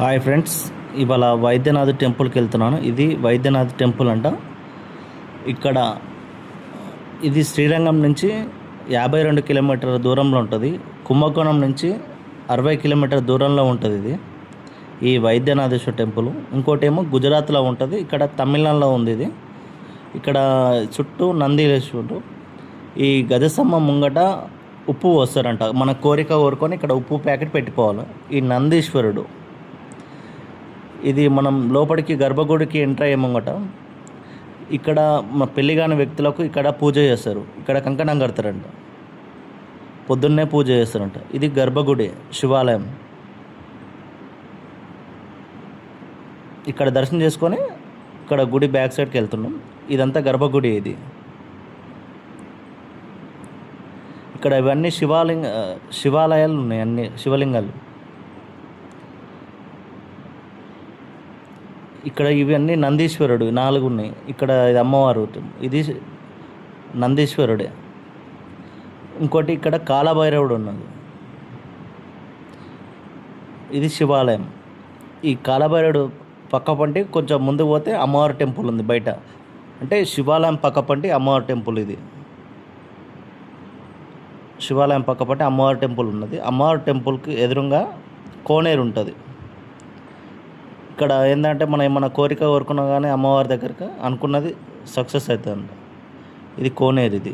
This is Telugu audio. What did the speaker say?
హాయ్ ఫ్రెండ్స్, ఇవాళ వైద్యనాథ్ టెంపుల్కి వెళ్తున్నాను. ఇది వైద్యనాథ్ టెంపుల్ అంట. ఇక్కడ ఇది శ్రీరంగం నుంచి 52 కిలోమీటర్ల దూరంలో ఉంటుంది. కుంభకోణం నుంచి 60 కిలోమీటర్ల దూరంలో ఉంటుంది ఇది ఈ వైద్యనాథేశ్వర టెంపుల్. ఇంకోటి ఏమో గుజరాత్లో ఉంటుంది, ఇక్కడ తమిళనాడులో ఉంది ఇది. ఇక్కడ చుట్టూ నందీశ్వరుడు. ఈ గజస్తంభం ముంగట ఉప్పు వస్తారంట. మన కోరిక కోరుకొని ఇక్కడ ఉప్పు ప్యాకెట్ పెట్టుకోవాలి. ఈ నందీశ్వరుడు ఇది మనం లోపలికి గర్భగుడికి ఎంటర్ అయ్యే ముంగట ఇక్కడ మా పెళ్లి కాని వ్యక్తులకు ఇక్కడ పూజ చేస్తారు. ఇక్కడ కంకణం కడతారంట, పొద్దున్నే పూజ చేస్తారంట. ఇది గర్భగుడి శివాలయం. ఇక్కడ దర్శనం చేసుకొని ఇక్కడ గుడి బ్యాక్ సైడ్కి వెళ్తున్నాం. ఇదంతా గర్భగుడి. ఇది ఇక్కడ ఇవన్నీ శివాలయాలు ఉన్నాయి, అన్ని శివలింగాలు. ఇక్కడ ఇవన్నీ నందీశ్వరుడు 4 ఉన్నాయి. ఇక్కడ ఇది అమ్మవారు, ఇది నందీశ్వరుడే. ఇంకోటి ఇక్కడ కాలభైరవుడు ఉన్నది. ఇది శివాలయం. ఈ కాలభైరవుడు పక్కపంటి కొంచెం ముందుకు పోతే అమ్మవారి టెంపుల్ ఉంది బయట. అంటే శివాలయం పక్కపంటి అమ్మవారి టెంపుల్. ఇది శివాలయం పక్కపంటి అమ్మవారి టెంపుల్ ఉన్నది. అమ్మవారి టెంపుల్కి ఎదురుగా కోనేరు ఉంటుంది. ఇక్కడ ఏంటంటే మనం ఏమన్నా కోరిక కోరుకున్నా కానీ అమ్మవారి దగ్గరికి అనుకున్నది సక్సెస్ అవుతుంది. ఇది కోనేరు. ఇది